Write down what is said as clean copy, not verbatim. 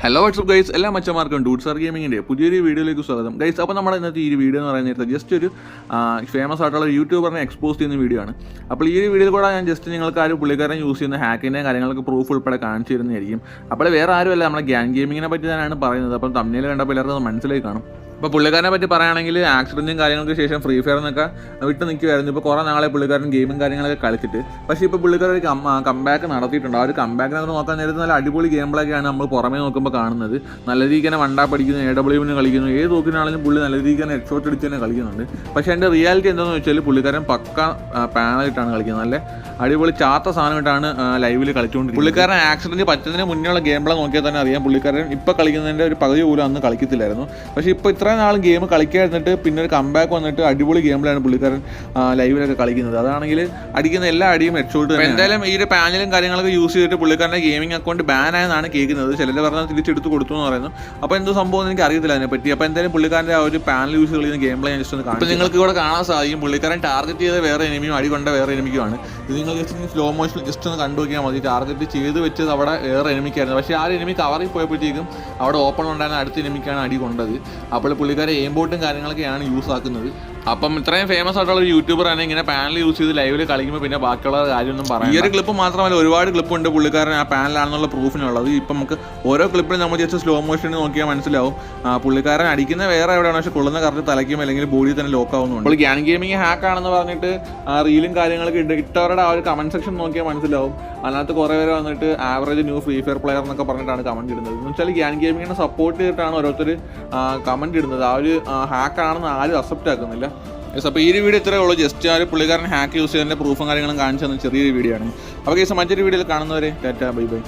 Hello WhatsApp guys, എല്ലാ മച്ചന്മാർക്കും ഡൂട്ട്സാർ ഗെയിമിങ്ങിൻ്റെ പുതിയൊരു വീഡിയോയിലേക്ക് സ്വാഗതം ഗൈസ്. അപ്പോൾ നമ്മുടെ ഇന്നത്തെ ഈ വീഡിയോ എന്ന് പറയുന്നത് ജസ്റ്റ് ഒരു ഫേമസ് ആയിട്ടുള്ള യൂട്യൂബറിനെ എക്സ്പോസ് ചെയ്യുന്ന വീഡിയോ ആണ്. അപ്പോൾ ഈ ഒരു വീഡിയോയിൽ കൂടെ ഞാൻ ജസ്റ്റ് നിങ്ങൾക്ക് ആ ഒരു പുള്ളിക്കാരൻ യൂസ് ചെയ്യുന്ന ഹാക്കിൻ്റെ കാര്യങ്ങൾക്ക് പ്രൂഫ് ഉൾപ്പെടെ കാണിച്ചു തരുന്നതായിരിക്കും. അപ്പോൾ വേറെ ആരുമല്ല, നമ്മുടെ ഗ്യാങ് ഗെയിമിങ്ങിനെ പറ്റി ഞാനാണ് പറയുന്നത്. അപ്പം തമ്മിൽ കണ്ടപ്പോൾ എല്ലാവർക്കും അത് മനസ്സിലായി കാണും. അപ്പോൾ പുള്ളിക്കാരനെ പറ്റി പറയുകയാണെങ്കിൽ ആക്സിഡൻറ്റും കാര്യങ്ങൾക്ക് ശേഷം ഫ്രീ ഫയർ എന്നൊക്കെ വിട്ട് നിൽക്കുമായിരുന്നു. ഇപ്പോൾ കുറേ നാളെ പുള്ളിക്കാരൻ ഗെയിമും കാര്യങ്ങളൊക്കെ കളിച്ചിട്ട്, പക്ഷേ ഇപ്പോൾ പുള്ളിക്കാരൻ ഒരു കംബാക്ക് നടത്തിയിട്ടുണ്ട്. ആ ഒരു കംബാക്കിനകത്ത് നോക്കാൻ നേരത്തെ നല്ല അടിപൊളി ഗെയിം പ്ലേയൊക്കെയാണ് നമ്മൾ പുറമേ നോക്കുമ്പോൾ കാണുന്നത്. നല്ല രീതിക്ക് തന്നെ വണ്ടാ പഠിക്കുന്നു, AWന് കളിക്കുന്നു, ഏത് നോക്കിനാണെങ്കിലും പുള്ളി നല്ല രീതിക്ക് തന്നെ ഹെഡ് ഷോട്ട് അടിച്ച് തന്നെ കളിക്കുന്നുണ്ട്. പക്ഷേ എൻ്റെ റിയാലിറ്റി എന്താണെന്ന് വെച്ചാൽ പുള്ളിക്കാരൻ പക്ക പാനലിട്ടാണ് കളിക്കുന്നത്. നല്ല അടിപൊളി ചാത്ത സാധനമായിട്ടാണ് ലൈവിൽ കളിച്ചുകൊണ്ടിരിക്കുന്നത്. പുള്ളിക്കാരൻ ആക്സിഡൻറ്റ് പറ്റുന്നതിന് മുന്നേയുള്ള ഗെയിം പ്ലേ നോക്കിയാൽ തന്നെ അറിയാം പുള്ളിക്കാരൻ ഇപ്പോൾ കളിക്കുന്നതിൻ്റെ ഒരു പകുതി പോലും അന്ന് കളിക്കത്തില്ലായിരുന്നു. പക്ഷേ ഇപ്പോൾ ഇത്രയും നാളും ഗെയിം കളിക്കാതിരുന്നിട്ട് പിന്നെ ഒരു കംബാക്ക് വന്നിട്ട് അടിപൊളി ഗെയിമിലാണ് പുള്ളിക്കാരൻ ലൈവിലൊക്കെ കളിക്കുന്നത്. അതാണെങ്കിൽ അടിക്കുന്ന എല്ലാ അടിയും ഹെഡ് ഷോട്ട്. എന്തായാലും ഈ ഒരു പാനലും കാര്യങ്ങളൊക്കെ യൂസ് ചെയ്തിട്ട് പുള്ളിക്കാരൻ്റെ ഗെയിമിംഗ് അക്കൗണ്ട് ബാൻ ആയെന്നാണ് കേൾക്കുന്നത്. ചിലർ പറഞ്ഞാൽ തിരിച്ചെടുത്ത് കൊടുത്തു എന്ന് പറയുന്നു. അപ്പോൾ എന്തോ സംഭവം എനിക്ക് അറിയത്തില്ല അതിനെപ്പറ്റി. അപ്പോൾ എന്തായാലും പുള്ളിക്കാരൻ്റെ ആ ഒരു പാനൽ യൂസ് ചെയ്യുന്ന ഗെയിം പ്ലേ ജസ്റ്റ് ഒന്ന് കാണാം. അപ്പോൾ നിങ്ങൾക്ക് ഇവിടെ കാണാൻ സാധിക്കും പുള്ളിക്കാരൻ ടാർഗറ്റ് ചെയ്ത വേറെ എനിമിയും അടി കൊണ്ട വേറെ എനിമിക്കുമാണ്. ഇത് നിങ്ങൾ ജസ്റ്റ് സ്ലോ മോഷൻ ജസ്റ്റ് ഒന്ന് കണ്ടു നോക്കിയാൽ മതി. ടാർഗറ്റ് ചെയ്ത് വെച്ചത് അവിടെ വേറെ എനിമിക്കായിരുന്നു. പക്ഷേ ആ ഒരു എനിമി കവറിൽ പോയപ്പോഴത്തേക്കും അവിടെ ഓപ്പൺ ഉണ്ടായിരുന്ന അടുത്ത എനിമിക്കാണ് അടി കൊണ്ടത്. അപ്പോൾ പുള്ളിക്കാരെ എയിംബോട്ടും കാര്യങ്ങളൊക്കെയാണ് യൂസ് ആക്കുന്നത്. അപ്പം ഇത്രയും ഫേമസ് ആയിട്ടുള്ള ഒരു യൂട്യൂബർ തന്നെ ഇങ്ങനെ പാനൽ യൂസ് ചെയ്ത് ലൈവിൽ കളിക്കുമ്പോൾ പിന്നെ ബാക്കിയുള്ള കാര്യമൊന്നും പറയാം. ഈ ഒരു ക്ലിപ്പ് മാത്രമല്ല, ഒരുപാട് ക്ലിപ്പുണ്ട് പുള്ളിക്കാരൻ ആ പാനലാണെന്നുള്ള പ്രൂഫിനുള്ളത്. ഇപ്പം നമുക്ക് ഓരോ ക്ലിപ്പിലും നമ്മൾ ജസ്റ്റ് സ്ലോ മോഷനിൽ നോക്കിയാൽ മനസ്സിലാവും പുള്ളിക്കാരൻ അടിക്കുന്ന വേറെ എവിടെയാണ്, പക്ഷേ കൊള്ളുന്ന കറക്റ്റ് തലയ്ക്കും അല്ലെങ്കിൽ ബോഡി തന്നെ ലോക്ക് ആവുന്നുണ്ട്. അപ്പോൾ ഗ്യാങ് ഗെയിമിങ് ഹാക്ക് ആണെന്ന് പറഞ്ഞിട്ട് റീലും കാര്യങ്ങളൊക്കെ ഇട്ടവരുടെ ആ ഒരു കമന്റ് സെക്ഷൻ നോക്കിയാൽ മനസ്സിലാവും. അതിനകത്ത് കുറേ പേര് വന്നിട്ട് average new free fire player എന്നൊക്കെ പറഞ്ഞിട്ടാണ് കമന്റ് ഇടുന്നത്. എന്ന് വെച്ചാൽ ഗ്യാങ് ഗെയിമിങ്ങിനെ സപ്പോർട്ട് ചെയ്തിട്ടാണ് ഓരോരുത്തർ കമന്റ് ഇടുന്നത്. ആ ഒരു ഹാക്കാണെന്ന് ആരും അക്സെപ്റ്റ് ആക്കുന്നില്ല. അപ്പോൾ ഈ ഒരു വീഡിയോ ഇത്രയേ ഉള്ളൂ. ജസ്റ്റ് ആ ഒരു പുള്ളിക്കാരൻ ഹാക്ക് യൂസ് ചെയ്തതിൻ്റെ പ്രൂഫും കാര്യങ്ങളും കാണിച്ചു തന്ന ചെറിയൊരു വീഡിയോ ആണ്. അപ്പോൾ മറ്റൊരു വീഡിയോയിൽ കാണുന്നവരെ ടാറ്റാ ബൈ ബൈ.